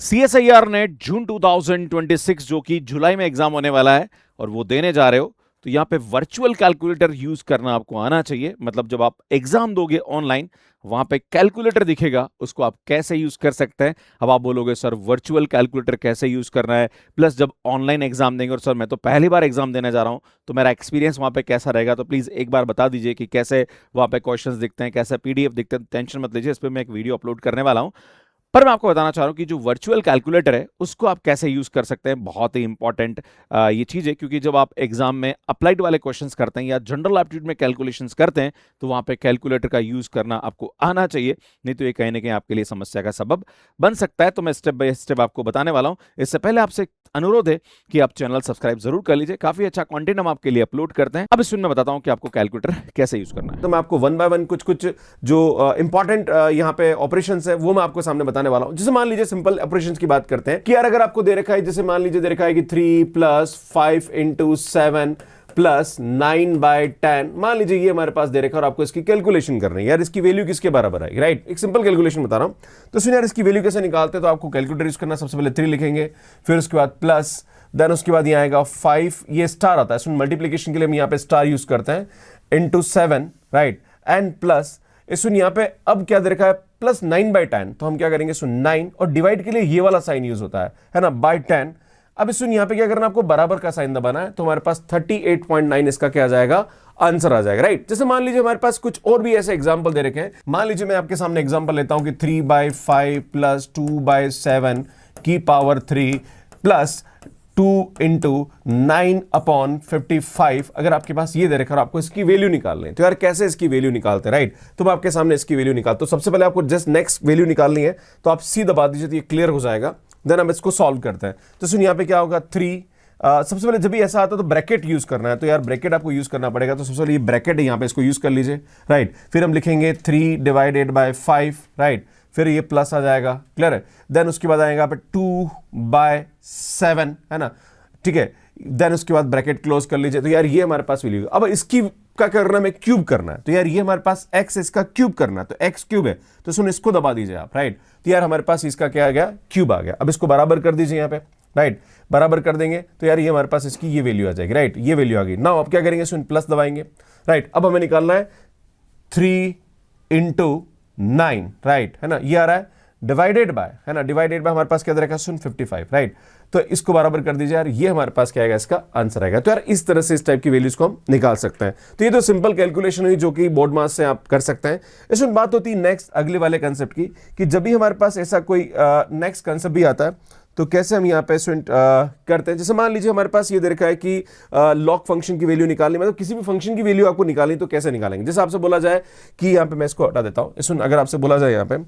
CSIR net जून 2026 जो कि जुलाई में एग्जाम होने वाला है और वो देने जा रहे हो तो यहाँ पे वर्चुअल कैलकुलेटर यूज करना आपको आना चाहिए। मतलब जब आप एग्जाम दोगे ऑनलाइन वहां पे कैलकुलेटर दिखेगा, उसको आप कैसे यूज कर सकते हैं। अब आप बोलोगे सर वर्चुअल कैलकुलेटर कैसे यूज करना है, प्लस जब ऑनलाइन एग्जाम देंगे और सर मैं तो पहली बार एग्जाम देने जा रहा हूं तो मेरा एक्सपीरियंस वहां पे कैसा रहेगा, तो प्लीज एक बार बता दीजिए कि कैसे वहां पे क्वेश्चंस दिखते हैं, कैसे पीडीएफ दिखते हैं। टेंशन मत लीजिए, इस पर मैं एक वीडियो अपलोड करने वाला हूं। पर मैं आपको बताना चाह रहा हूँ कि जो वर्चुअल कैलकुलेटर है उसको आप कैसे यूज कर सकते हैं। बहुत ही इंपॉर्टेंट ये चीज है, क्योंकि जब आप एग्जाम में अप्लाइड वाले क्वेश्चंस करते हैं या जनरल एप्टीट्यूड में कैलकुलेशंस करते हैं तो वहां पे कैलकुलेटर का यूज करना आपको आना चाहिए, नहीं तो ये कहीं ना कहीं आपके लिए समस्या का सबब बन सकता है। तो मैं स्टेप बाय स्टेप आपको बताने वाला हूँ। इससे पहले आपसे अनुरोध है कि आप चैनल सब्सक्राइब जरूर कर लीजिए, काफी अच्छा कंटेंट हम आपके लिए अपलोड करते हैं। अब इस में बताता हूं कि आपको कैलकुलेटर कैसे यूज करना है। तो मैं आपको वन बाय वन कुछ कुछ जो इंपॉर्टेंट यहाँ पे ऑपरेशंस है वो मैं आपको सामने बताने वाला हूं। जैसे मान लीजिए सिंपल ऑपरेशंस की बात करते हैं कि यार अगर आपको दे रखा है, जैसे मान लीजिए दे रखा है कि 3 + 5 × 7 + 9/10, मान लीजिए ये हमारे पास दे रखा है और आपको इसकी कैलकुलेशन करनी है। यार इसकी वैल्यू किसके बराबर आएगी, राइट? एक सिंपल कैलकुलेशन बता रहा हूं। तो सुनिए यार इसकी वैल्यू कैसे निकालते हैं, तो आपको कैलकुलेटर यूज करना। सबसे पहले 3 लिखेंगे, फिर उसके बाद प्लस, देन उसके बाद यहाँ आएगा 5, ये स्टार आता है, सुन मल्टीप्लीकेशन के लिए हम यहाँ पे स्टार यूज करते हैं, × 7, राइट? एंड प्लस सुन यहाँ पे अब क्या दे रखा है प्लस 9/10, तो हम क्या करेंगे सुन 9, और डिवाइड के लिए ये वाला साइन यूज होता है ना, बाय 10। अब सुन यहाँ पे क्या करना, आपको बराबर का साइन दबाना है, तो हमारे पास 38.9 इसका क्या आ जाएगा, आंसर आ जाएगा, राइट? जैसे मान लीजिए हमारे पास कुछ और भी ऐसे एग्जांपल दे रखे हैं। मान लीजिए मैं आपके सामने एग्जांपल लेता हूं कि 3/5 + 2/7 की पावर 3 प्लस 2 × 9/55। अगर आपके पास ये दे रखा है आपको इसकी वैल्यू निकालनी है, तो यार कैसे इसकी वैल्यू निकालते हैं, राइट? तो मैं आपके सामने इसकी वैल्यू निकालता हूं। सबसे पहले आपको जस्ट नेक्स्ट वैल्यू निकालनी है, तो आप सी दबा दीजिए तो ये क्लियर हो जाएगा। देन हम इसको सॉल्व करते हैं। तो सुन यहाँ पे क्या होगा 3, सबसे पहले जब भी ऐसा आता है तो ब्रैकेट यूज करना है, तो यार ब्रैकेट आपको यूज करना पड़ेगा। तो सबसे पहले ये ब्रैकेट है यहाँ पे, इसको यूज कर लीजिए, राइट? फिर हम लिखेंगे 3/5, राइट? फिर ये प्लस आ जाएगा, क्लियर है? देन उसके बाद आएगा पे 2/7, है ना, ठीक है? देन उसके बाद ब्रैकेट क्लोज कर लीजिए। तो यार ये हमारे पास वैल्यू। अब इसकी क्या करना है, क्यूब करना है। तो यार ये हमारे पास x, इसका क्यूब करना है, तो x क्यूब है, तो सुन इसको दबा दीजिए आप, राइट? तो यार हमारे पास इसका क्या आ गया, क्यूब आ गया। अब इसको बराबर कर दीजिए यहाँ पे, राइट? बराबर कर देंगे तो यार ये हमारे पास इसकी ये वैल्यू आ जाएगी, राइट? ये वैल्यू आ गई। नाउ अब क्या करेंगे, सुन प्लस दबाएंगे, राइट? अब हमें निकालना है 3 × 9, राइट? है ना, ये आ रहा है डिवाइडेड बाय, है ना, डिवाइडेड बाय हमारे पास क्या रहेगा सुन 55, राइट? तो इसको बराबर कर दीजिए यार, ये हमारे पास क्या आएगा, इसका आंसर आएगा। तो यार इस तरह से इस टाइप की वैल्यूज को हम निकाल सकते हैं। तो ये तो सिंपल कैलकुलेशन हुई जो कि बोर्ड मास से आप कर सकते हैं। इसमें बात होती है नेक्स्ट अगले वाले कंसेप्ट की, कि जब भी हमारे पास ऐसा कोई नेक्स्ट कंसेप्ट भी आता है तो कैसे हम यहाँ पे करते हैं। जैसे मान लीजिए हमारे पास ये दे रखा है कि लॉग फंक्शन की वैल्यू निकालनी, मतलब किसी भी फंक्शन की वैल्यू आपको निकालनी, तो कैसे निकालेंगे। जैसे आपसे बोला जाए कि यहाँ पे मैं इसको हटा देता हूँ, सुन अगर आपसे बोला जाए यहाँ पे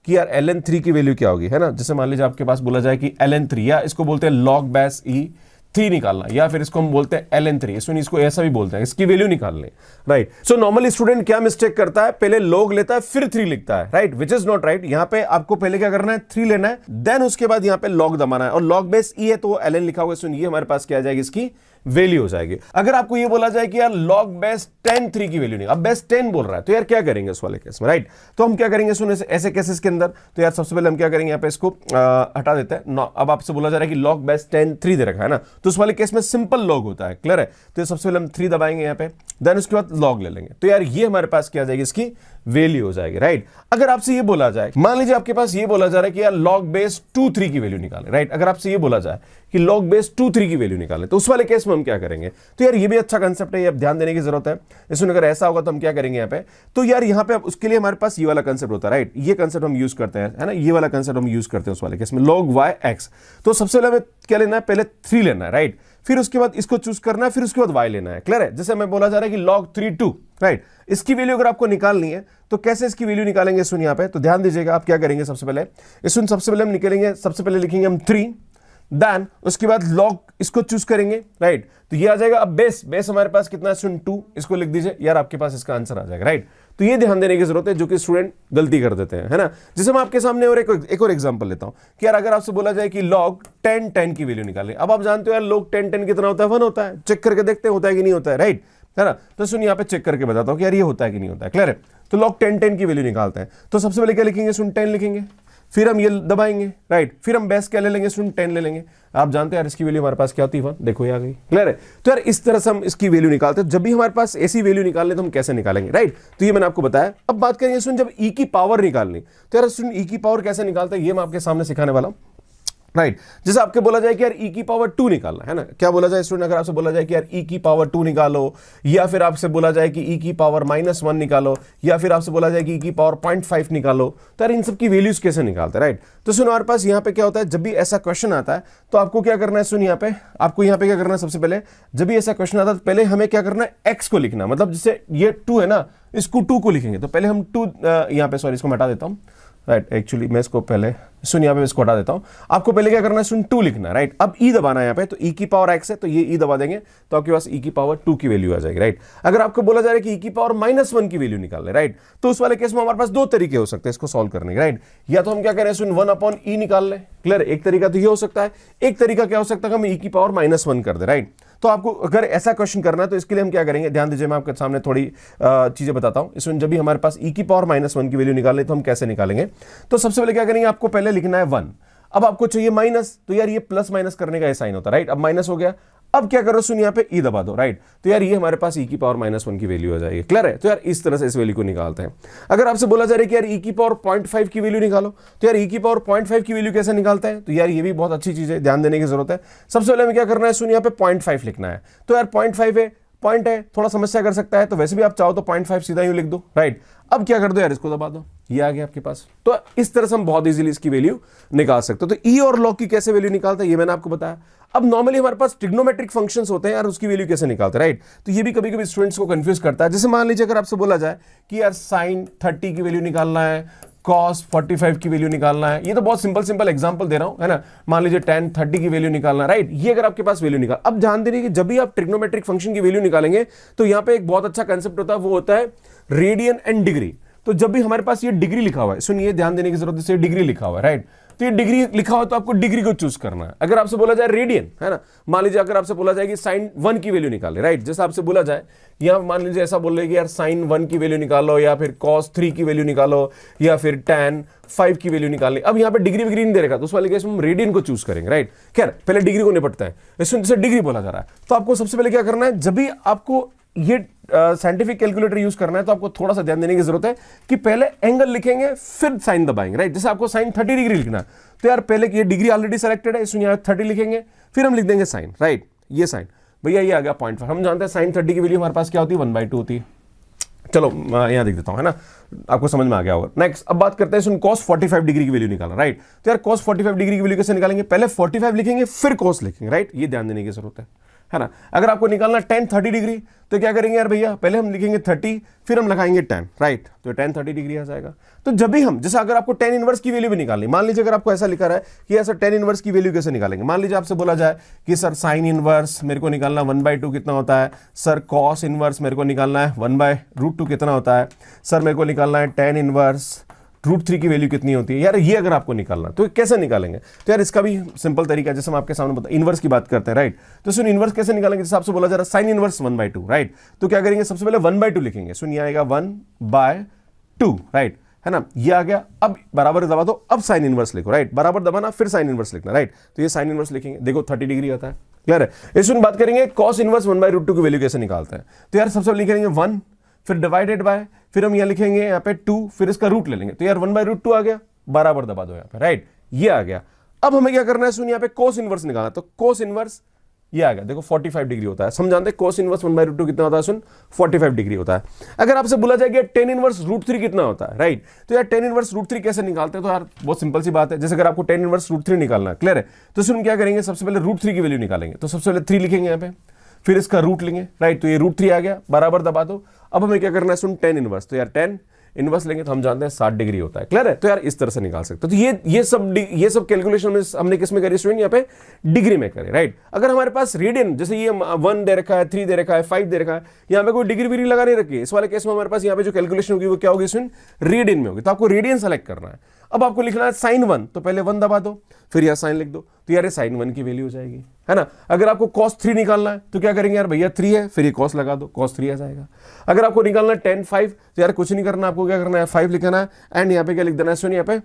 कि यार ln3 की वैल्यू क्या होगी, है ना, जैसे मान लीजिए आपके पास बोला जाए कि ln3, या इसको बोलते हैं log बेस E3 निकालना, या फिर इसको हम बोलते हैं ln3, इसको ऐसा भी बोलते हैं, इसकी वैल्यू निकालनी, राइट? सो नॉर्मली स्टूडेंट क्या मिस्टेक करता है, पहले log लेता है फिर 3 लिखता है, right? Which is not right. यहां पे आपको पहले क्या करना है, 3 लेना है, देन उसके बाद यहां पे log दबाना है, और log बेस E है तो ln लिखा होगा, सुन ये हमारे पास क्या आ जाएगी, इसकी वैल्यू हो जाएगी। अगर आपको ये बोला जाए कि यार log बेस 10 3 की वैल्यू नहीं, अब बेस 10 बोल रहा है, तो यार क्या करेंगे उस वाले केस में, राइट? तो हम क्या करेंगे सुन ऐसे केसेस के अंदर, तो यार सबसे पहले हम क्या करेंगे, यहाँ पे इसको हटा देते हैं। अब आपसे बोला जा रहा है कि log बेस 10 3 दे रखा है ना, तो उस वाले केस में सिंपल log होता है, क्लियर है? तो सबसे पहले हम 3 दबाएंगे यहाँ पे, देन उसके बाद log ले लेंगे, तो यार ये हमारे पास क्या आ जाएगी, इसकी वैल्यू हो जाएगी, राइट? अगर आपसे ये बोला जाए, मान लीजिए आपके पास ये बोला जा रहा है कि यार log बेस 2 3 की वैल्यू निकालें, राइट? अगर आपसे ये बोला जाए कि log बेस 2 3 की वैल्यू निकालें, तो उस वाले केस में हम क्या करेंगे। तो यार ये भी अच्छा कंसेप्ट है, ये ध्यान देने की जरूरत है। इसमें अगर ऐसा होगा तो हम क्या करेंगे यहाँ पे, तो यार यहाँ पे उसके लिए हमारे पास ये वाला कंसेप्ट होता है, राइट? ये कंसेप्ट हम यूज करते हैं, है ना, ये वाला कंसेप्ट हम यूज करते हैं उस वाले केस में, log y x। तो सबसे पहले हमें क्या लेना है, पहले 3 लेना है, राइट? फिर उसके बाद इसको चूज करना है, फिर उसके बाद y लेना है, क्लियर है? जैसे हमें बोला जा रहा है कि log 3 2, राइट? इसकी वैल्यू अगर आपको निकालनी है तो कैसे इसकी वैल्यू निकालेंगे, सुन यहाँ पे, तो ध्यान दीजिएगा आप क्या करेंगे। सबसे पहले हम निकलेंगे, सबसे पहले लिखेंगे हम 3, देन उसके बाद log इसको चूज करेंगे, राइट? तो ये आ जाएगा। अब बेस हमारे पास कितना है सुन 2, इसको लिख दीजिए, यार आपके पास इसका आंसर आ जाएगा, राइट? तो ये ध्यान देने की जरूरत है, जो कि स्टूडेंट गलती कर देते हैं, है ना। जैसे मैं आपके सामने और एक और एग्जांपल लेता हूं कि यार अगर आपसे बोला जाए कि log 10 10 की वैल्यू निकालें, अब आप जानते हो यार log 10 10 कितना होता है, 1 होता है। चेक करके देखते हैं होता है कि नहीं होता है, राइट? है ना। तो सुन यहाँ पे चेक करके बताता हूँ कि यार ये होता है कि नहीं होता है, क्लियर है। तो log 10 10 की वैल्यू निकालते हैं। तो सबसे पहले क्या लिखेंगे, सुन 10 लिखेंगे, फिर हम ये दबाएंगे, राइट, फिर हम बेस क्या ले लेंगे स्टूडेंट, 10 ले लेंगे। आप जानते हैं यार इसकी वैल्यू हमारे पास क्या होती है 1, देखो ये आ गई, क्लियर है। तो यार इस तरह से हम इसकी वैल्यू निकालते हैं। जब भी हमारे पास ऐसी वैल्यू निकालने तो हम कैसे निकालेंगे, राइट, तो ये मैंने आपको बताया। अब बात करेंगे स्टूडेंट जब ई की पावर निकालनी, तो यार स्टूडेंट ई की पावर कैसे निकालते हैं ये मैं आपके सामने सिखाने वाला हूं, राइट। जैसे आपके बोला जाए कि यार ई की पावर 2 निकालना है ना, क्या बोला जाए स्टूडेंट, अगर आपसे बोला जाए कि यार ई की पावर 2 निकालो, या फिर आपसे बोला जाए कि ई की पावर -1 निकालो, या फिर आपसे बोला जाए कि ई की पावर 0.5 निकालो, तो यार इन सब की वैल्यूज कैसे निकालते हैं, राइट। तो सुनो हमारे पास यहाँ पे क्या होता है, जब भी ऐसा क्वेश्चन आता है तो आपको क्या करना है, सुन यहाँ पे आपको यहाँ पे क्या करना है, सबसे पहले जब भी ऐसा क्वेश्चन आता है तो पहले हमें क्या करना है, एक्स को लिखना, मतलब जैसे ये 2 है ना, इसको 2 को लिखेंगे, तो पहले हम 2 यहाँ पे, सॉरी इसको मैं हटा देता हूँ, राइट, एक्चुअली मैं इसको पहले सुन यहाँ पे इसको हटा देता हूं। आपको पहले क्या करना है सुन 2 लिखना, राइट। अब ई दबाना है यहाँ पे, तो ई की पावर x है तो ये ई दबा देंगे तो आपके पास ई की पावर 2 की वैल्यू आ जाएगी, राइट। अगर आपको बोला जा रहा है कि ई की पावर -1 की वैल्यू निकाल ले, राइट, तो उस वाले केस में हमारे पास 2 तरीके हो सकते हैं इसको सॉल्व करने के, राइट। या तो हम क्या करें सुन 1/e निकाल लें, क्लियर, एक तरीका तो ये हो सकता है। एक तरीका क्या हो सकता है, हम ई की पावर -1 कर दे, राइट। तो आपको अगर ऐसा क्वेश्चन करना है तो इसके लिए हम क्या करेंगे, ध्यान दीजिए, मैं आपके सामने थोड़ी चीजें बताता हूं। इसमें जब भी हमारे पास ई की पावर -1 की वैल्यू निकालनी तो हम कैसे निकालेंगे, तो सबसे पहले क्या करेंगे, आपको पहले लिखना है 1, अब आपको चाहिए माइनस, तो यार ये प्लस माइनस करने का ये साइन होता है, राइट। अब माइनस हो गया, अब क्या करो सुन यहाँ पे ई दबा दो, राइट। तो यार ये हमारे पास ई की पावर -1 की वैल्यू आ जाएगी, क्लियर है। तो यार इस तरह से इस वैल्यू को निकालते हैं। अगर आपसे बोला जा रहा है कि यार ई की पावर 0.5 की वैल्यू निकालो, तो यार ई की पावर 0.5 की वैल्यू कैसे निकालते हैं, तो यार ये भी बहुत अच्छी चीज है, ध्यान देने की जरूरत है। सबसे पहले हमें क्या करना है सुन यहाँ पे 0.5 लिखना है, तो यार 0.5 है, पॉइंट है, थोड़ा समस्या कर सकता है, तो वैसे भी आप चाहो तो 0.5 सीधा यूं लिख दो, राइट। अब क्या कर दो यार, इसको दबा दो, ये आ गया आपके पास। तो इस तरह से हम बहुत इजीली इसकी वैल्यू निकाल सकते हो। तो ई और लॉग की कैसे वैल्यू निकालते हैं ये मैंने आपको बताया। अब नॉर्मली हमारे पास ट्रिग्नोमेट्रिक फंक्शंस होते हैं यार, उसकी वैल्यू कैसे निकालते हैं, राइट। तो ये भी कभी कभी स्टूडेंट्स को कंफ्यूज करता है। जैसे मान लीजिए अगर आपसे बोला जाए कि यार sin 30 की वैल्यू निकालना है, cos 45 की वैल्यू निकालना है, ये तो बहुत सिंपल एग्जांपल दे रहा हूं, है ना। मान लीजिए tan 30 की वैल्यू निकालना, राइट। ये अगर आपके पास वैल्यू निकाल, अब ध्यान देना कि जब भी आप ट्रिग्नोमेट्रिक फंक्शन की वैल्यू निकालेंगे तो यहां पे एक बहुत अच्छा कंसेप्ट होता है, वो होता है रेडियन एंड डिग्री। तो जब भी हमारे पास ये डिग्री लिखा हुआ है, सुनिए ध्यान देने की जरूरत है, डिग्री लिखा हुआ है, राइट। तो ये डिग्री लिखा हुआ तो आपको डिग्री को चूज करना है। अगर आपसे बोला जाए रेडियन, है ना, मान लीजिए अगर आपसे बोला जाए कि sin 1 की वैल्यू निकाले, राइट, जैसे आपसे बोला जाए यहां मान लीजिए ऐसा बोल रहे कि यार sin 1 की वैल्यू निकालो, या फिर cos 3 की वैल्यू निकालो, या फिर tan 5 की वैल्यू निकालनी। अब यहाँ पे डिग्री विग्री नहीं दे रखा, तो उस वाले केस में हम रेडियन को चूज करेंगे, राइट। खैर पहले डिग्री को निपटते हैं, इसमें जैसे डिग्री बोला जा रहा है तो आपको सबसे पहले क्या करना है, जब भी आपको ये साइंटिफिक कैलकुलेटर यूज करना है तो आपको थोड़ा सा ध्यान देने की जरूरत है कि पहले एंगल लिखेंगे फिर साइन दबाएंगे, राइट। जैसे आपको साइन 30 डिग्री लिखना है तो यार पहले ये डिग्री ऑलरेडी सेलेक्टेड है, इसमें यहाँ 30 लिखेंगे, फिर हम लिख देंगे साइन, राइट। ये साइन भैया ये आ गया 0.5। हम जानते हैं साइन 30 की वैल्यू हमारे पास क्या होती है, 1/2 होती है। चलो यहां देख देता हूं, है ना, आपको समझ में आ गया होगा। नेक्स्ट अब बात करते हैं सुन cos 45 डिग्री की वैल्यू निकालना, राइट। तो यार cos 45 डिग्री की वैल्यू कैसे निकालेंगे, पहले 45 लिखेंगे फिर cos लिखेंगे, राइट। ये ध्यान देने की जरूरत है ना। अगर आपको निकालना tan 30 डिग्री तो क्या करेंगे यार भैया, पहले हम लिखेंगे 30 फिर हम लगाएंगे tan, राइट। तो tan 30 डिग्री आ जाएगा। तो जब भी हम, जैसे अगर आपको tan इनवर्स की वैल्यू भी निकालनी, मान लीजिए अगर आपको ऐसा लिखा रहा है कि ऐसा tan इनवर्स की वैल्यू कैसे निकालेंगे, मान लीजिए आपसे बोला जाए कि सर sin इनवर्स मेरे को निकालना 1/2 कितना होता है, सर cos इनवर्स मेरे को निकालना है 1/√2 कितना होता है, सर मेरे को निकालना है tan इनवर्स √3 की वैल्यू कितनी होती है। यार ये अगर आपको निकालना तो कैसे निकालेंगे, तो यार इसका भी सिंपल तरीका है, जैसे हम आपके सामने बता, इनवर्स की बात करते हैं, राइट। तो सुन इनवर्स कैसे निकालेंगे, जैसे आपसे बोला जा रहा है साइन इनवर्स 1/2, राइट। तो क्या करेंगे, सबसे पहले 1/2 लिखेंगे, सुन ये आएगा 1/2, राइट, है ना। ये आ गया, अब बराबर दबा दो, अब साइन इनवर्स लिखो, राइट, बराबर दबाना फिर साइन इनवर्स लिखना, राइट। तो ये साइन इनवर्स लिखेंगे, देखो 30 डिग्री आता है, क्लियर है। इसमें बात करेंगे cos इनवर्स 1/√2 की वैल्यू कैसे निकालते हैं। तो यार सबसे पहले लिखेंगे 1 फिर डिवाइडेड बाय, फिर हम यहां लिखेंगे यहाँ पे 2 फिर इसका रूट ले लेंगे, तो यार 1/√2 आ गया, बराबर दबा दो यहाँ पे, राइट। ये आ गया। अब हमें क्या करना है सुन, यहाँ पे cos इनवर्स निकालना, तो cos इनवर्स ये आ गया, देखो 45 डिग्री होता है, हम जानते हैं cos इनवर्स 1/√2 कितना होता है सुन, 45 डिग्री होता है। अगर आपसे बोला जाए कि tan इनवर्स √3 कितना होता है, राइट, तो यार tan इनवर्स √3 कैसे निकालते हैं, तो यार बहुत सिंपल सी बात है। जैसे अगर आपको tan इनवर्स √3 निकालना है, क्लियर है, तो सुन क्या करेंगे, सबसे पहले √3 की वैल्यू निकालेंगे, तो सबसे पहले 3 लिखेंगे यहाँ पे, फिर इसका रूट लेंगे, राइट। तो ये √3 आ गया, बराबर दबा दो। अब हमें क्या करना है सुन, tan इनवर्स, तो यार tan इनवर्स लेंगे तो हम जानते हैं 60 डिग्री होता है, क्लियर है। तो यार इस तरह से निकाल सकते हो। तो ये सब कैलकुलेशन में हमने किस में करी स्टूडेंट, यहाँ पे डिग्री में करे, राइट। अगर हमारे पास रेडियन, जैसे ये 1 दे रखा है, 3 दे रखा है, 5 दे रखा है, यहाँ पे कोई डिग्री विग्री लगा नहीं रखी है, इस वाले केस में हमारे पास यहाँ पे जो कैलकुलेशन होगी वो क्या होगी स्टूडेंट, रेडियन में होगी। तो आपको रेडियन सेलेक्ट करना है। अब आपको लिखना है sin 1, तो पहले 1 दबा दो फिर यहां साइन लिख दो, तो यार sin 1 की वैल्यू हो जाएगी, है ना। अगर आपको cos 3 निकालना है तो क्या करेंगे यार भैया 3 है फिर ये cos लगा दो, cos 3 आ जाएगा। अगर आपको निकालना है tan 5 तो यार कुछ नहीं करना, आपको क्या करना है 5 लिखना है एंड यहाँ पे क्या लिख देना है सुन, यहाँ पे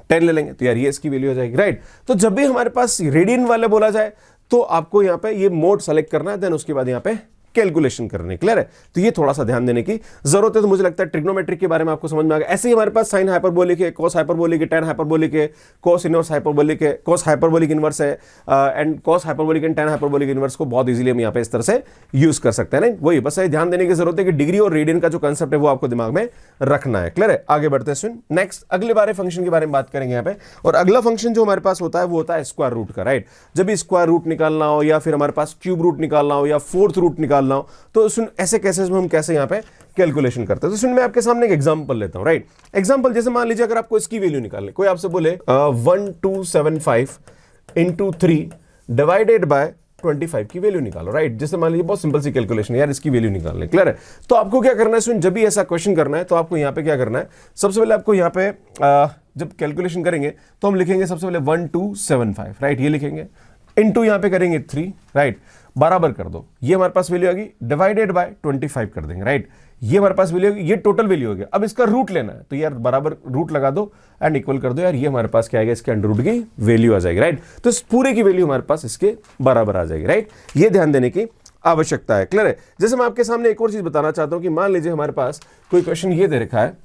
10 ले लेंगे तो यार ये इसकी वैल्यू हो जाएगी, राइट। तो जब भी हमारे पास रेडियन वाले बोला जाए तो आपको यहां पे ये मोड सेलेक्ट करना है, देन उसके बाद यहां पे कैलकुलेशन करने, क्लियर है। तो ये थोड़ा सा ध्यान देने की जरूरत है। तो मुझे लगता है ट्रिग्नोमेट्रिक के बारे में आपको समझ में आ गया। ऐसे ही हमारे पास साइन हाइपरबोलिक है, कॉस हाइपरबोलिक है, tan हाइपरबोलिक है, कॉस इनवर्स हाइपरबोलिक है, कॉस हाइपरबोलिक इनवर्स है, and cos hyperbolic and tan hyperbolic inverse को बहुत इजीली हम यहाँ पे इस तरह से यूज कर सकते हैं। नहीं, वही बस ये ध्यान देने की जरूरत है कि डिग्री और रेडियन का जो कंसेप्ट है वो आपको दिमाग में रखना है, क्लियर है। आगे बढ़ते हैं, सुन नेक्स्ट अगले बारे फंक्शन के बारे में बात करेंगे यहाँ पे। और अगला फंक्शन जो हमारे पास होता है वो होता है स्क्वायर रूट का, राइट। जब भी स्क्वायर रूट निकालना हो या फिर हमारे पास क्यूब रूट निकालना हो या फोर्थ रूट निकालना हो तो सुन ऐसे केसेस में हम कैसे यहाँ पे कैलकुलेशन करते हैं। तो सुन मैं आपके सामने एक एग्जांपल लेता हूं, राइट। एग्जांपल जैसे मान लीजिए अगर आपको इसकी वैल्यू निकालनी, कोई आपसे बोले 1275 इंटू 3 डिवाइडेड बाय 25 की वैल्यू निकालो, राइट। जैसे मान लीजिए बहुत सिंपल सी कैलकुलेशन है यार, इसकी वैल्यू निकालनी, क्लियर है। तो आपको क्या करना है सुन, जब भी ऐसा क्वेश्चन करना है तो आपको यहाँ पे क्या करना है, सबसे पहले आपको यहाँ पे जब कैलकुलेशन करेंगे तो हम लिखेंगे सबसे पहले 1275, राइट, ये लिखेंगे, इनटू यहाँ पे करेंगे 3, राइट, बराबर कर दो, ये हमारे पास वैल्यू आ गई, डिवाइडेड बाय 25 कर देंगे, राइट। ये हमारे पास वैल्यू, ये टोटल वैल्यू हो गया। अब इसका रूट लेना है तो यार बराबर रूट लगा दो एंड इक्वल कर दो, यार ये हमारे पास क्या आएगा, इसके अंडर रूट की वैल्यू आ जाएगी, राइट। तो इस पूरे की वैल्यू हमारे पास इसके बराबर आ जाएगी, राइट। ये ध्यान देने की आवश्यकता है, क्लियर है। जैसे मैं आपके सामने एक और चीज बताना चाहता हूं कि मान लीजिए हमारे पास कोई क्वेश्चन ये दे रखा है,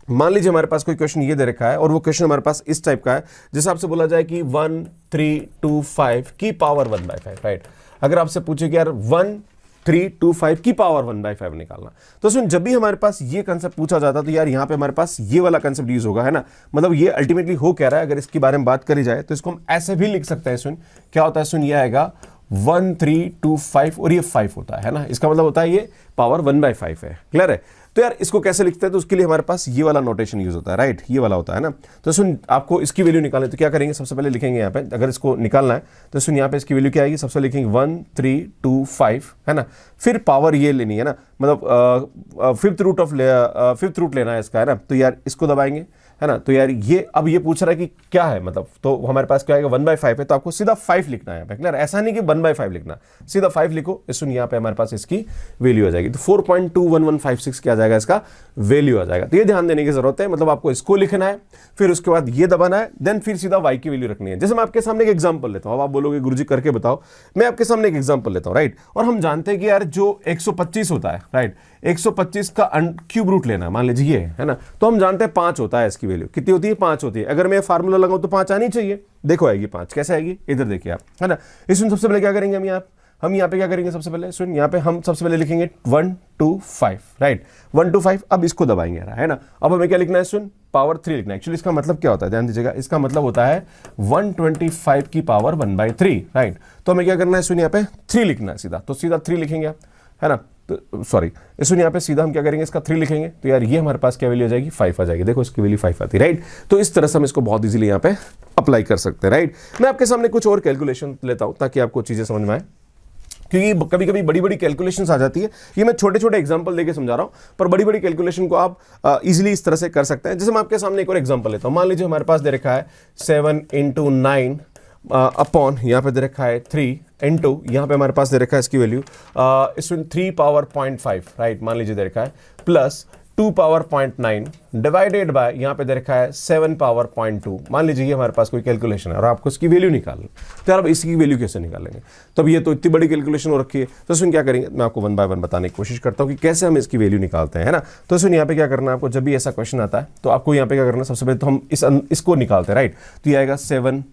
मान लीजिए हमारे पास कोई क्वेश्चन ये दे रखा है और वो क्वेश्चन हमारे पास इस टाइप का है, जैसे आपसे बोला जाए कि 1325 की पावर 1/5, राइट। अगर आपसे पूछे कि यार 1325 की पावर 1/5 निकालना, तो सुन जब भी हमारे पास ये कंसेप्ट पूछा जाता तो यार यहाँ पे हमारे पास ये वाला कंसेप्ट यूज होगा, है ना। मतलब ये अल्टीमेटली हो कह रहा है, अगर इसके बारे में बात करी जाए तो इसको हम ऐसे भी लिख सकते हैं। सुन क्या होता है, सुन ये आएगा 1325 और ये 5 होता है ना, इसका मतलब होता है ये पावर 1/5 है, क्लियर है। तो यार इसको कैसे लिखते हैं, तो उसके लिए हमारे पास ये वाला नोटेशन यूज होता है, राइट, ये वाला होता है ना। तो सुन आपको इसकी वैल्यू निकालनी तो क्या करेंगे, सबसे पहले लिखेंगे यहाँ पे, अगर इसको निकालना है तो सुन यहाँ पे इसकी वैल्यू क्या आएगी, सबसे लिखेंगे 1325, है ना। फिर पावर ये लेनी है ना, मतलब फिफ्थ रूट लेना है इसका, है ना। तो यार इसको दबाएंगे, है ना। तो यार ये अब ये पूछ रहा है कि क्या है, मतलब तो हमारे पास क्या आएगा 1/5 है, तो आपको सीधा 5 लिखना है यहाँ पे, क्लियर। ऐसा नहीं कि 1/5 लिखना, सीधा 5 लिखो। सुन यहाँ पे हमारे पास इसकी वैल्यू आ जाएगी, तो 4.21156 क्या आ जाएगा, इसका वैल्यू आ जाएगा। तो ये ध्यान देने की जरूरत है, मतलब आपको इसको लिखना है, फिर उसके बाद ये दबाना है, देन फिर सीधा y की वैल्यू रखनी है। जैसे मैं आपके सामने एक एग्जांपल लेता हूं, अब आप बोलोगे गुरुजी करके बताओ, मैं आपके सामने एक एग्जांपल लेता हूं, राइट। और हम जानते हैं कि यार जो 125 होता है, राइट, 125 का क्यूब रूट लेना, मान लीजिए ये है ना, तो हम जानते हैं 5 होता है, इसकी वैल्यू कितनी होती है, 5 होती है। अगर मैं फार्मूला लगाऊं तो 5 आनी चाहिए, देखो आएगी 5, कैसे आएगी, इधर देखिए आप, है ना। इसमें सबसे पहले क्या करेंगे हम यहाँ पे क्या करेंगे, सबसे पहले सुन यहाँ पे हम सबसे पहले लिखेंगे 125, राइट, 125। अब इसको दबाएंगे, है ना। अब हमें क्या लिखना है, सुन पावर 3 लिखना है। एक्चुअली इसका मतलब क्या होता है, ध्यान दीजिएगा, इसका मतलब होता है 125 की पावर 1/3, राइट। तो हमें क्या करना है, सुन यहाँ पे 3 लिखना है सीधा, तो सीधा 3 लिखेंगे आप, है ना। तो सॉरी, सुन यहाँ पे सीधा हम क्या करेंगे, इसका 3 लिखेंगे, तो यार ये हमारे पास क्या वैल्यू आ जाएगी, 5 आ जाएगी। देखो इसकी वैल्यू 5 आती है, राइट। तो इस तरह से हम इसको बहुत इजीली यहाँ पे अप्लाई कर सकते हैं, राइट। मैं आपके सामने कुछ और कैलकुलेशन लेता हूं ताकि आपको चीजें समझ में आए, क्योंकि कभी कभी बड़ी बड़ी कैलकुलेशंस आ जाती है। ये मैं छोटे छोटे एग्जांपल देके समझा रहा हूं, पर बड़ी बड़ी कैलकुलेशन को आप इजीली इस तरह से कर सकते हैं। जैसे मैं आपके सामने एक और एग्जांपल लेता हूं, मान लीजिए हमारे पास दे रखा है 7 × 9 अपॉन यहाँ पे दे रखा है 3 इंटू यहाँ पे हमारे पास दे रखा है इसकी वैल्यू इसमें 3 पावर 0.5, राइट, मान लीजिए दे रखा है, प्लस 2 पावर 0.9 डिवाइडेड बाय यहाँ पे दे रखा है 7 पावर 0.2। मान लीजिए ये हमारे पास कोई कैलकुलेशन है और आपको इसकी वैल्यू निकालनी, तो यार अब इसकी वैल्यू कैसे निकालेंगे। तो अब ये तो इतनी बड़ी कैलकुलेशन हो रखी है, तो इसमें क्या करेंगे, मैं आपको 1 बाय 1 बताने की कोशिश करता हूँ कि कैसे हम इसकी वैल्यू निकालते हैं, है ना। तो इसमें यहाँ पे क्या करना है आपको, जब भी ऐसा क्वेश्चन आता है तो आपको यहाँ पे क्या करना है, सबसे पहले तो हम इसको निकालते हैं, राइट। तो ये आएगा 7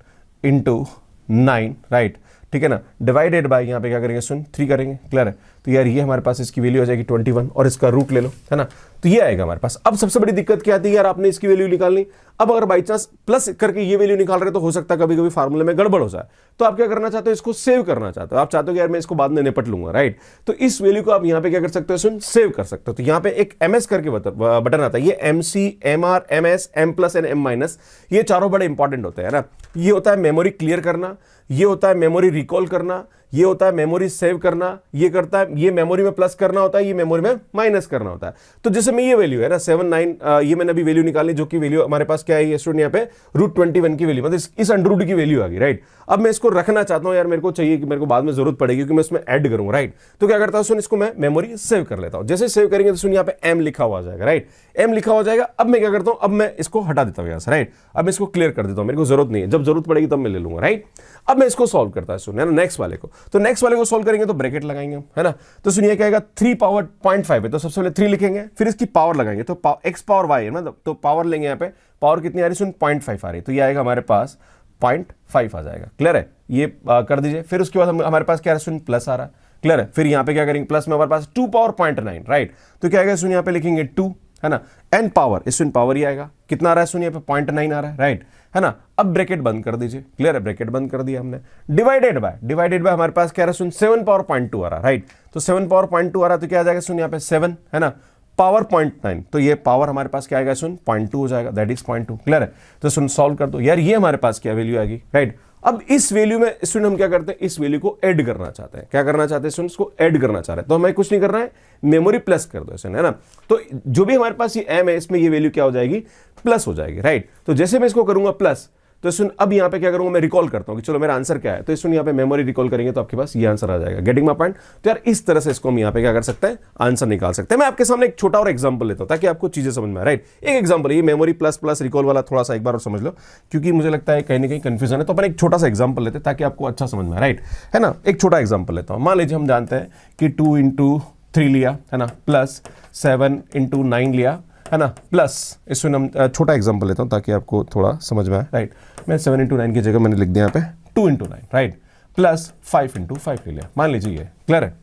× 9, राइट, ठीक है ना, डिवाइडेड बाय यहाँ पे क्या करेंगे, सुन 3 करेंगे, क्लियर है। तो यार ये हमारे पास इसकी वैल्यू आ जाएगी 21 और इसका रूट ले लो, है ना। तो ये आएगा हमारे पास। अब सबसे बड़ी दिक्कत क्या आती है, यार आपने इसकी वैल्यू निकालनी, अब अगर बाई चांस प्लस करके ये वैल्यू निकाल रहे तो हो सकता है कभी कभी फार्मूले में गड़बड़ हो जाए, तो आप क्या करना चाहते हो, इसको सेव करना चाहते हो, आप चाहते हो कि यार मैं इसको बाद में निपट लूंगा, राइट। तो इस वैल्यू को आप यहाँ पे क्या कर सकते हो, सुन सेव कर सकते हो। तो यहाँ पे एक MS करके बटन आता है, ये MC, MR, MS, M+ and M-, ये चारों बड़े इंपॉर्टेंट होते हैं ना। ये होता है मेमोरी क्लियर करना, ये होता है मेमोरी रिकॉल करना, ये होता है मेमोरी सेव करना, ये करता है ये मेमोरी में प्लस करना होता है, ये मेमोरी में माइनस करना होता है। तो जैसे में ये वैल्यू है ना 7 9, ये मैंने अभी वैल्यू निकाली, जो कि वैल्यू हमारे पास क्या है ये स्टूडेंट, यहाँ पे √21 की वैल्यू, मतलब इस अंडर की वैल्यू आ गई, राइट। अब मैं इसको रखना चाहता हूं यार, मेरे को चाहिए कि मेरे को बाद में जरूरत पड़ेगी क्योंकि मैं इसमें ऐड करूंगा, राइट। तो क्या करता हूं सुन, इसको मैं मेमोरी सेव कर लेता हूं। जैसे सेव करेंगे तो सुन यहाँ पे एम लिखा हुआ जाएगा, राइट। एम लिखा हो जाएगा। अब मैं क्या करता हूं, अब मैं इसको हटा देता हूं यहां से, राइट। अब मैं इसको क्लियर कर देता हूं, मेरे को जरूरत नहीं है, जब जरूरत पड़ेगी तब मैं ले लूंगा, राइट। अब मैं इसको सॉल्व करता है ना नेक्स्ट वाले को। तो नेक्स्ट वाले को सॉल्व करेंगे तो ब्रैकेट लगाएंगे हम, है ना। तो सुनिए क्या आएगा, 3 पावर 0.5 है तो सबसे पहले 3 लिखेंगे, फिर इसकी पावर लगाएंगे तो x पावर y है मतलब, तो पावर लेंगे यहाँ पे, पावर कितनी आ रही है सुन 0.5 आ रही है, तो ये आएगा हमारे पास 0.5 आ जाएगा। क्लियर है, ये कर दीजिए। फिर उसके बाद हमारे पास क्या सुन प्लस आ रहा है, क्लियर है। फिर यहाँ पे क्या करेंगे, प्लस में हमारे पास 2 पावर 0.9, राइट। तो क्या आएगा सुन, यहाँ पे लिखेंगे 2, है ना, एन पावर, इस पावर ही आएगा, कितना आ रहा है सुनिए पे 0.9 आ रहा है, राइट, है ना। अब ब्रैकेट बंद कर दीजिए, क्लियर है, ब्रैकेट बंद कर दिया हमने। डिवाइडेड बाय हमारे पास क्या रहा है सुन 7 पावर 0.2 आ रहा है, राइट। तो 7 पावर 0.2 आ रहा है तो क्या आ जाएगा सुन यहाँ पे 7, है ना, पावर 0.9, तो ये पावर हमारे पास क्या आएगा सुन 0.2 हो जाएगा, दैट इज 0.2, क्लियर है। तो सुन सॉल्व कर दो यार, ये हमारे पास क्या वैल्यू आ गई, राइट। अब इस वैल्यू में स्टूडेंट हम क्या करते हैं, इस वैल्यू को ऐड करना चाहते हैं। क्या करना चाहते हैं स्टूडेंट्स, को ऐड करना चाह रहे हैं, तो हमें कुछ नहीं करना है, मेमोरी प्लस कर दो, है ना। तो जो भी हमारे पास ये एम है, इसमें ये वैल्यू क्या हो जाएगी, प्लस हो जाएगी, राइट। तो जैसे मैं इसको करूंगा प्लस, तो सुन अब यहाँ पे क्या करूंगा, मैं रिकॉल करता हूँ कि चलो मेरा आंसर क्या है, तो सुन यहाँ पे मेमोरी रिकॉल करेंगे तो आपके पास ये आंसर आ जाएगा। Getting my point. तो यार इस तरह से इसको हम यहाँ पे क्या कर सकते हैं, आंसर निकाल सकते हैं। मैं आपके सामने एक छोटा और एग्जांपल लेता हूँ ताकि आपको चीजें समझ में आए, राइट। एक एग्जांपल, ये मेमोरी प्लस प्लस रिकॉल वाला थोड़ा सा एक बार और समझ लो, क्योंकि मुझे लगता है कहीं ना कहीं कंफ्यूजन है। तो अपन एक छोटा सा एग्जाम्पल लेते हैं ताकि आपको अच्छा समझ में आए, राइट, है ना। एक छोटा एग्जाम्पल लेता हूँ। मान लीजिए हम जानते हैं कि 2 × 3 लिया, है ना, प्लस 7 × 9 लिया, है ना, प्लस इसमें हम छोटा एग्जांपल लेता हूं ताकि आपको थोड़ा समझ में आए, राइट। मैं 7 × 9 की जगह मैंने लिख दिया यहाँ पे 2 × 9, राइट, प्लस 5 × 5 ले लिया, मान लीजिए ये, क्लियर है।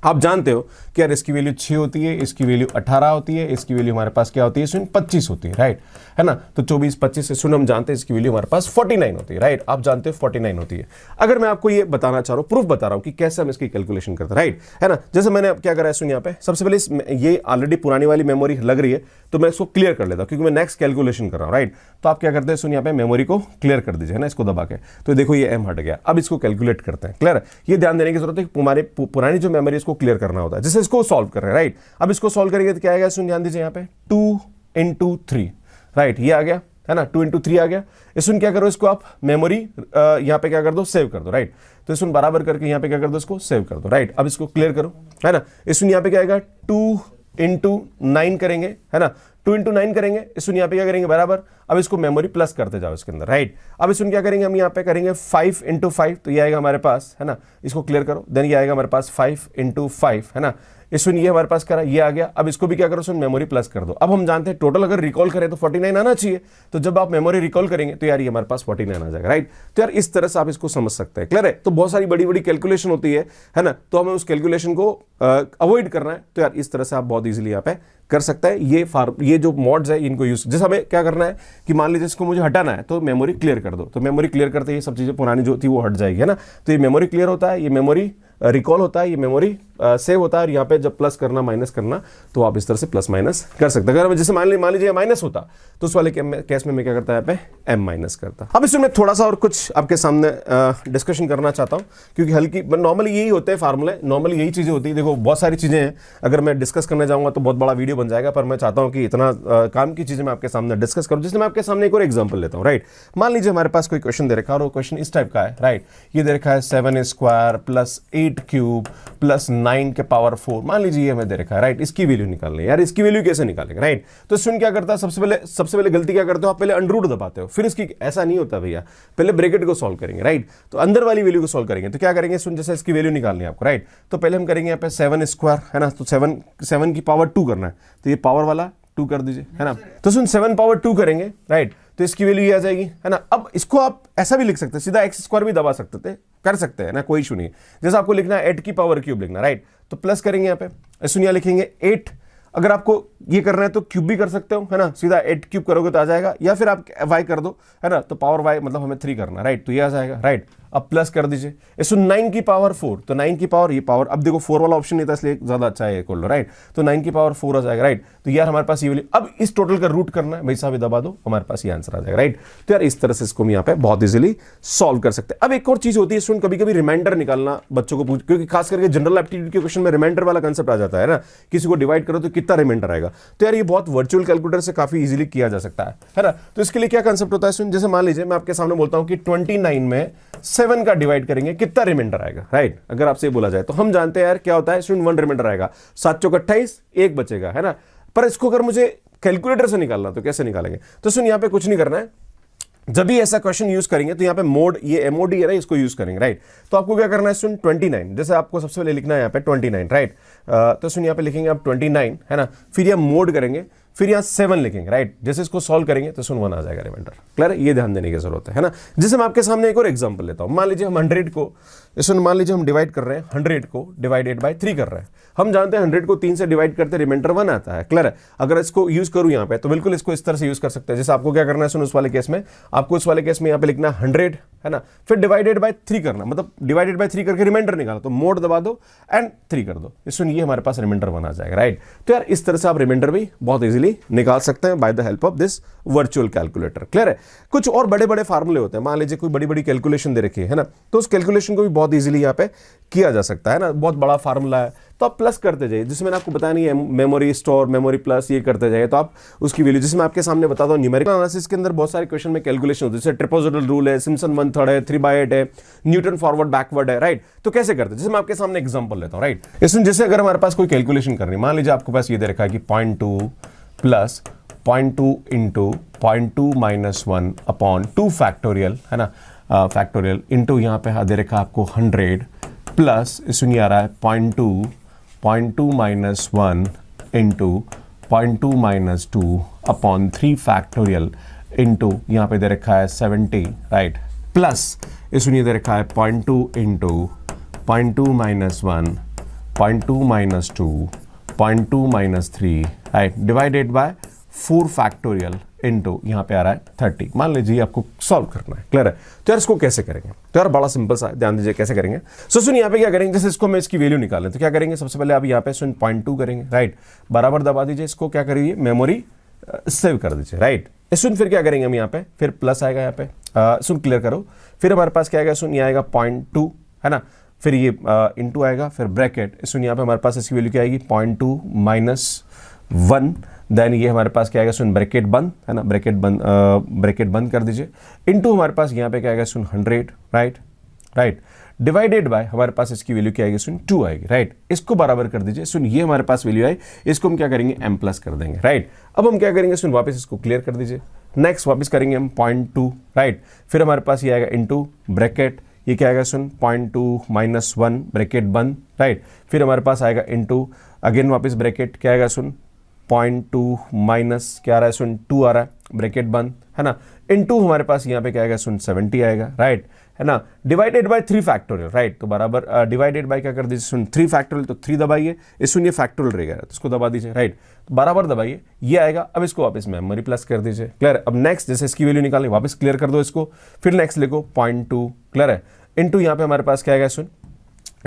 आप जानते हो कि यार इसकी वैल्यू 6 होती है, इसकी वैल्यू 18 होती है, इसकी वैल्यू हमारे पास क्या होती है सुन 25 होती है, राइट, है ना। तो 24 25 से सुन हम जानते हैं इसकी वैल्यू हमारे पास 49 होती है, राइट। आप जानते हो 49 होती है। अगर मैं आपको ये बताना चाह रहा हूँ, प्रूफ बता रहा हूँ कि कैसे हम इसकी कैलकुलेशन करते हैं, राइट, है ना। जैसे मैंने अब क्या करा है सुन, यहाँ पे सबसे पहले ये ऑलरेडी पुरानी वाली मेमोरी लग रही है तो मैं इसको क्लियर कर लेता हूँ क्योंकि मैं नेक्स्ट कैलकुलेशन कर रहा हूँ, राइट। तो आप क्या करते हैं सुन, यहाँ पे मेमोरी को क्लियर कर दीजिए, है ना, इसको दबा के। तो देखो ये एम हट गया। अब इसको कैलकुलेट करते हैं, क्लियर है। ये ध्यान देने की जरूरत है कि हमारे पुरानी जो मेमोरी इसको क्लियर करना होता है, जैसे इसको सॉल्व कर रहे हैं, राइट। अब इसको सॉल्व करेंगे तो क्या आएगा सुन, ध्यान दीजिए यहाँ पे 2 × 3, राइट, ये आ गया, है ना, 2 × 3 आ गया। इसमें क्या करो, इसको आप मेमोरी यहाँ पे क्या कर दो, सेव कर दो, राइट। तो इसमें बराबर करके यहाँ पे क्या कर दो, इसको सेव कर दो, राइट। अब इसको क्लियर करो, है ना। इसमें यहाँ पे क्या आएगा 2 × 9 करेंगे, है ना, 2 × 9 करेंगे। इसमें यहाँ पे क्या करेंगे बराबर, अब इसको मेमोरी प्लस करते जाओ इसके अंदर, राइट। अब इसमें क्या करेंगे हम, यहाँ पे करेंगे 5 × 5, तो ये आएगा हमारे पास, है ना। इसको क्लियर करो, देन ये आएगा हमारे पास 5 × 5, है ना। इसमें ये हमारे पास करा, ये आ गया। अब इसको भी क्या करो सुन, मेमोरी प्लस कर दो। अब हम जानते हैं टोटल अगर रिकॉल करें तो 49 आना चाहिए, तो जब आप मेमोरी रिकॉल करेंगे तो यार ये हमारे पास 49 आ जाएगा, राइट। तो यार इस तरह से आप इसको समझ सकते हैं, क्लियर है। तो बहुत सारी बड़ी बड़ी कैलकुलेशन होती है ना, तो हमें उस कैलकुलेशन को अवॉइड करना है। तो यार इस तरह से आप बहुत ईजिली यहाँ पे कर सकता है। ये जो मॉड्स है इनको यूज, जैसे हमें क्या करना है कि मान लीजिए इसको मुझे हटाना है तो मेमोरी क्लियर कर दो, तो मेमोरी क्लियर करते ये सब चीजें पुरानी जो थी वो हट जाएगी, है ना। तो ये मेमोरी क्लियर होता है, ये मेमोरी रिकॉल होता है, ये मेमोरी सेव होता है, और यहाँ पे जब प्लस करना माइनस करना तो आप इस तरह से प्लस माइनस कर सकते हैं। अगर जैसे मान लीजिए माइनस होता तो उस वाले केस में मैं क्या करता है, यहाँ पे एम माइनस करता। अब इसमें मैं थोड़ा सा और कुछ आपके सामने डिस्कशन करना चाहता हूँ, क्योंकि हल्की नॉर्मली यही होते हैं फार्मूले, नॉर्मली यही चीजें होती है। देखो बहुत सारी चीजें हैं, अगर मैं डिस्कस करने जाऊंगा तो बहुत बड़ा वीडियो बन जाएगा, पर मैं चाहता हूँ कि इतना काम की चीजें मैं आपके सामने डिस्कस करूँ। जिसमें मैं आपके सामने एक और एग्जाम्पल लेता हूँ, राइट। मान लीजिए हमारे पास कोई क्वेश्चन दे रखा है और वो क्वेश्चन इस टाइप का है, राइट। ये दे रखा है 7² + 8³ + 9 के पावर 4, मान लीजिए ये हमें दे रखा है, राइट। इसकी वैल्यू निकालनी है। यार इसकी वैल्यू कैसे निकालेंगे, राइट। तो सुन क्या करता है, सबसे पहले गलती क्या करते हो आप, पहले अंडर दबाते हो, फिर इसकी ऐसा नहीं होता भैया, पहले ब्रैकेट को सॉल्व करेंगे, राइट। तो अंदर वाली वैल्यू को सॉल्व करेंगे तो क्या करेंगे सुन, जैसे इसकी वैल्यू निकालनी है आपको, राइट। तो पहले हम करेंगे यहाँ पे 7², है ना। तो 7 की पावर 2 करना है, तो ये पावर वाला 2 कर दीजिए, है ना। तो सुन 7 पावर 2 करेंगे, राइट, तो इसकी वैल्यू ये आ जाएगी, है ना। अब इसको आप ऐसा भी लिख सकते हैं, सीधा x² भी दबा सकते थे, कर सकते हैं ना, कोई इशू नहीं। जैसे आपको लिखना है 8 की पावर क्यूब लिखना, राइट। तो प्लस करेंगे यहाँ पे, सुनिए यहाँ लिखेंगे 8। अगर आपको ये करना है तो क्यूब भी कर सकते हो, है ना, सीधा 8 क्यूब करोगे तो आ जाएगा, या फिर आप y कर दो, है ना। तो पावर y मतलब हमें 3 करना, राइट, तो ये आ जाएगा, राइट। अब प्लस कर दीजिए इसको 9 की पावर 4, तो 9 की पावर ये पावर, अब देखो 4 वाला ऑप्शन नहीं था इसलिए ज्यादा अच्छा है खोल लो, राइट। तो 9 की पावर 4 आ जाएगा, राइट। तो यार हमारे पास ये वैल्यू, अब इस टोटल का रूट करना है, भाई साहब दबा दो, हमारे पास ये आंसर आ जाएगा, राइट। तो यार इस तरह से इसको हम यहाँ पे बहुत इजीली सॉल्व कर सकते हैं। अब एक और चीज होती है स्टूडेंट, कभी कभी रिमाइंडर निकालना बच्चों को पूछ, क्योंकि खास करके जनरल एप्टीट्यूड के क्वेश्चन में रिमाइंडर वाला कंसेप्ट आ जाता है ना, किसी को डिवाइड करो तो कितना रिमाइंडर आएगा। तो यार ये बहुत वर्चुअल कैलकुलेटर से काफी इजीली किया जा सकता है ना। तो इसके लिए क्या कंसेप्ट होता है स्टूडेंट, जैसे मान लीजिए मैं आपके सामने बोलता हूं कि 29 में 7 का डिवाइड करेंगे कितना रिमाइंडर आएगा, राइट। अगर आपसे बोला जाए तो हम जानते हैं यार क्या होता है स्टूडेंट, 1 रिमाइंडर आएगा, 7 चौक 28, 1 बचेगा, है ना। पर इसको अगर मुझे कैलकुलेटर से निकालना तो कैसे निकालेंगे, तो सुन यहां पे कुछ नहीं करना है, जब भी ऐसा क्वेश्चन यूज करेंगे तो यहाँ पे मोड, ये MOD है, इसको यूज करेंगे, राइट। तो आपको क्या करना है सुन, 29, जैसे आपको सबसे पहले लिखना है यहाँ पे 29, राइट। तो सुन यहाँ पे लिखेंगे आप 29, है ना, फिर यहाँ मोड करेंगे, फिर यहाँ 7 लिखेंगे, राइट। जैसे इसको सॉल्व करेंगे तो सुन 1 आ जाएगा रिमाइंडर, क्लियर है, ये ध्यान देने की जरूरत है ना। जैसे मैं आपके सामने एक और एग्जांपल लेता हूं, मान लीजिए हम 100 को, सुन मान लीजिए हम डिवाइड कर रहे हैं, 100 को डिवाइडेड बाय 3 कर रहे हैं। हम जानते हैं 100 को 3 से डिवाइड करते रिमाइंडर 1 आता है, क्लियर है। अगर इसको यूज करूं यहाँ पे तो बिल्कुल इसको इस तरह से यूज कर सकते हैं, जैसे आपको क्या करना है सुन, उस वाले केस में आपको उस वाले केस में यहाँ पे लिखना 100, है ना, फिर डिवाइडेड बाय 3 करना, मतलब डिवाइडेड बाय 3 करके रिमाइंडर निकालो, तो मोड दबा दो एंड 3 कर दो, सुन ये हमारे पास रिमाइंडर 1 आ जाएगा, राइट। तो यार इस तरह से आप रिमाइंडर भी बहुत इजीली निकाल सकते हैं by the help of this virtual calculator, clear है। कुछ और बड़े बड़े फार्मूले होते हैं, मान लीजिए कोई बड़ी बड़ी कैलकुलेशन दे रखी है ना, तो उस कैलकुलेशन को भी बहुत इजीली यहाँ पे किया जा सकता है ना, बहुत बड़ा फार्मूला है तो आप प्लस करते जाइए, जिसमें मैंने आपको बताया नहीं है मेमोरी स्टोर, मेमोरी प्लस, ये करते जाइए तो आप उसकी वैल्यू, जिसमें आपके सामने बताता हूं न्यूमेरिकल एनालिसिस के अंदर बहुत सारे क्वेश्चन में कैलकुलेशन होती है, जैसे ट्रिपोजोडल रूल है, सिम्पसन 1/3 है, 3/8 है, न्यूटन फॉरवर्ड बैकवर्ड है, राइट। तो कैसे करते हैं, जैसे मैं आपके सामने एग्जांपल लेता हूं, राइट। इसमें जैसे अगर हमारे पास कोई कैलकुलेशन करनी है, मान लीजिए आपके पास ये दे रखा है कि 0.2 plus 0.2 into 0.2 minus 1 upon 2 factorial, है ना, फैक्टोरियल इंटू यहाँ पे दे रखा है आपको 100 प्लस इसमें आ रहा है 0.2 minus 1 into 0.2 minus 2 upon 3 factorial into यहाँ पे दे रखा है 70, राइट, प्लस इसमें दे रखा है 0.2 into 0.2 minus 1, 0.2 minus 2, 0.2 minus 3, right, divided by 4 factorial into यहाँ पे आ रहा है 30। मान लीजिए आपको सॉल्व करना है, क्लियर है। तो यार इसको कैसे करेंगे, तो यार बड़ा सिंपल सा, ध्यान दीजिए कैसे करेंगे। सुन यहाँ पे क्या करेंगे, जैसे इसको मैं इसकी वैल्यू निकालें तो क्या करेंगे, सबसे पहले आप यहाँ पे सुन 0.2 करेंगे, राइट, बराबर दबा दीजिए, इसको क्या करिए मेमोरी सेव कर दीजिए, राइट। सुन फिर क्या करेंगे हम यहाँ पे, फिर प्लस आएगा यहाँ पे, सुन क्लियर करो, फिर हमारे पास क्या आएगा सुन, ये आएगा 0.2, है ना, फिर ये इंटू आएगा, फिर ब्रैकेट, सुन यहाँ पे हमारे पास इसकी वैल्यू क्या आएगी 0.2 माइनस 1, देन ये हमारे पास क्या आएगा सुन ब्रैकेट बंद, है ना, ब्रैकेट बंद कर दीजिए, इनटू हमारे पास यहाँ पे क्या आएगा सुन 100, राइट, डिवाइडेड बाय हमारे पास इसकी वैल्यू क्या आएगी सुन 2 आएगी, राइट। इसको बराबर कर दीजिए, सुन ये हमारे पास वैल्यू आई, इसको हम क्या करेंगे m प्लस कर देंगे, राइट। अब हम क्या करेंगे सुन, वापस इसको क्लियर कर दीजिए, नेक्स्ट वापस करेंगे हम 0.2, राइट, फिर हमारे पास ये आएगा इंटू ब्रैकेट, ये क्या आएगा सुन 0.2 माइनस 1 ब्रैकेट बंद, राइट, फिर हमारे पास आएगा इंटू अगेन वापस ब्रैकेट, क्या आएगा सुन 0.2 माइनस क्या आ रहा है सुन 2 आ रहा है, ब्रैकेट बंद, है ना, इनटू हमारे पास यहाँ पे क्या आएगा सुन 70 आएगा, राइट, है ना, डिवाइडेड बाय 3 फैक्टोरियल, राइट। तो बराबर डिवाइडेड बाय क्या कर दीजिए सुन 3 फैक्टोरियल, तो 3 दबाइए, इस सुन ये फैक्टोरियल रहेगा तो इसको दबा दीजिए, राइट, तो बराबर दबाइए, ये आएगा। अब इसको वापस मेमोरी प्लस कर दीजिए, क्लियर। अब नेक्स्ट जैसे इसकी वैल्यू निकालनी, वापस क्लियर कर दो इसको, फिर नेक्स्ट लिखो 0.2, क्लियर है, इनटू यहाँ पे हमारे पास क्या आएगा सुन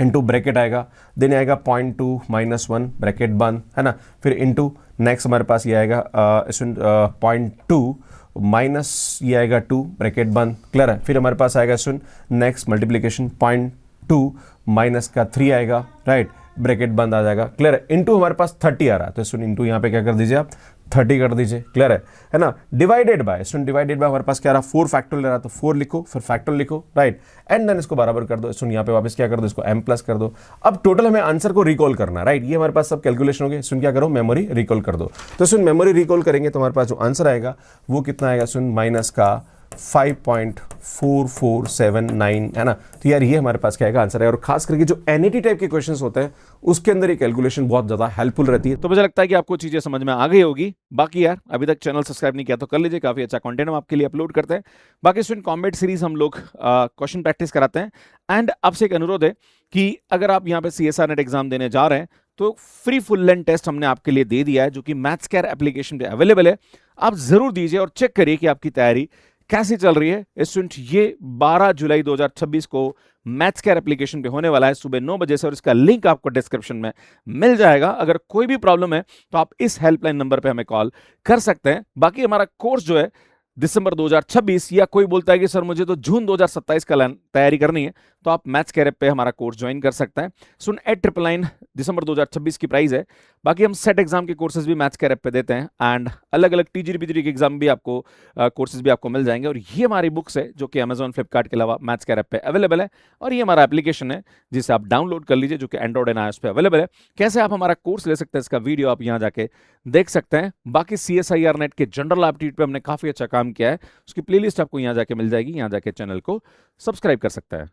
इंटू ब्रैकेट आएगा, देन आएगा 0.2 माइनस 1 ब्रैकेट बंद, है ना, फिर इंटू नेक्स्ट हमारे पास ये आएगा 0.2 माइनस ये आएगा 2 ब्रैकेट बंद, क्लियर है, फिर हमारे पास आएगा सुन नेक्स्ट मल्टीप्लिकेशन 0.2 माइनस का 3 आएगा, राइट, ब्रैकेट बंद आ जाएगा, क्लियर है, इंटू हमारे पास 30 आ रहा है तो सुन इंटू यहाँ पे क्या कर दीजिए आप 30 कर दीजिए, क्लियर है ना, divided by soon divided by हमारे पास क्या रहा 4 फैक्टोरियल ले रहा तो 4 लिखो, फिर फैक्टोरियल लिखो, राइट, एंड देन इसको बराबर कर दो, सुन यहाँ पे वापस क्या कर दो, इसको m प्लस कर दो। अब टोटल हमें आंसर को रिकॉल करना, राइट, ये हमारे पास सब कैलकुलेशन हो गए, सुन क्या करो मेमोरी रिकॉल कर दो, तो सुन मेमोरी रिकॉल करेंगे तो हमारे पास जो आंसर आएगा वो कितना आएगा सुन माइनस का 5.4479, है ना। तो यार ये हमारे पास क्या आएगा आंसर है, और खास करके जो एनईटी टाइप के क्वेश्चंस होते हैं उसके अंदर ये कैलकुलेशन बहुत ज्यादा हेल्पफुल रहती है। तो मुझे लगता है कि आपको चीजें समझ में आ गई होगी। बाकी यार अभी तक चैनल सब्सक्राइब नहीं किया तो कर लीजिए, काफी अच्छा कंटेंट हम आपके लिए अपलोड करते हैं। बाकी स्टूडेंट कॉम्बैट सीरीज हम लोग क्वेश्चन प्रैक्टिस कराते हैं। एंड आपसे एक अनुरोध है कि अगर आप यहाँ पे CSR नेट एग्जाम देने जा रहे हैं तो फ्री फुल लेंथ टेस्ट हमने आपके लिए दे दिया है, जो कि मैथ्सकैर एप्लीकेशन पे अवेलेबल है। आप जरूर दीजिए और चेक करिए कि आपकी तैयारी कैसी चल रही है स्टूडेंट? ये 12 जुलाई 2026 को मैथ्स केयर एप्लीकेशन पे होने वाला है सुबह 9 बजे से, और इसका लिंक आपको डिस्क्रिप्शन में मिल जाएगा। अगर कोई भी प्रॉब्लम है तो आप इस हेल्पलाइन नंबर पे हमें कॉल कर सकते हैं। बाकी हमारा कोर्स जो है दिसंबर 2026, या कोई बोलता है कि सर मुझे तो जून 2027 का तैयारी करनी है, तो आप मैथ्स केयर ऐप पे हमारा कोर्स ज्वाइन कर सकते हैं। सुन 899 दिसंबर 2026 की प्राइस है। बाकी हम सेट एग्जाम के कोर्सेज भी मैथ्स केयर ऐप पे देते हैं, एंड अलग अलग टीजीडी पीजीडी के एग्जाम भी आपको कोर्सेज भी आपको मिल जाएंगे। और ये हमारी बुक्स है जो कि अमेजॉन फ्लिपकार्ट के अलावा मैथ्स केयर ऐप पे अवेलेबल है, और ये हमारा एप्लीकेशन है जिसे आप डाउनलोड कर लीजिए, जो कि एंड्रॉइड एंड iOS पे अवेलेबल है। कैसे आप हमारा कोर्स ले सकते हैं इसका वीडियो आप यहाँ जाके देख सकते हैं। बाकी CSIR नेट के जनरल एप्टीट्यूड पे हमने काफी अच्छा काम किया है, उसकी प्लेलिस्ट आपको यहाँ जाके मिल जाएगी, यहाँ जाके चैनल को सब्सक्राइब कर सकता है।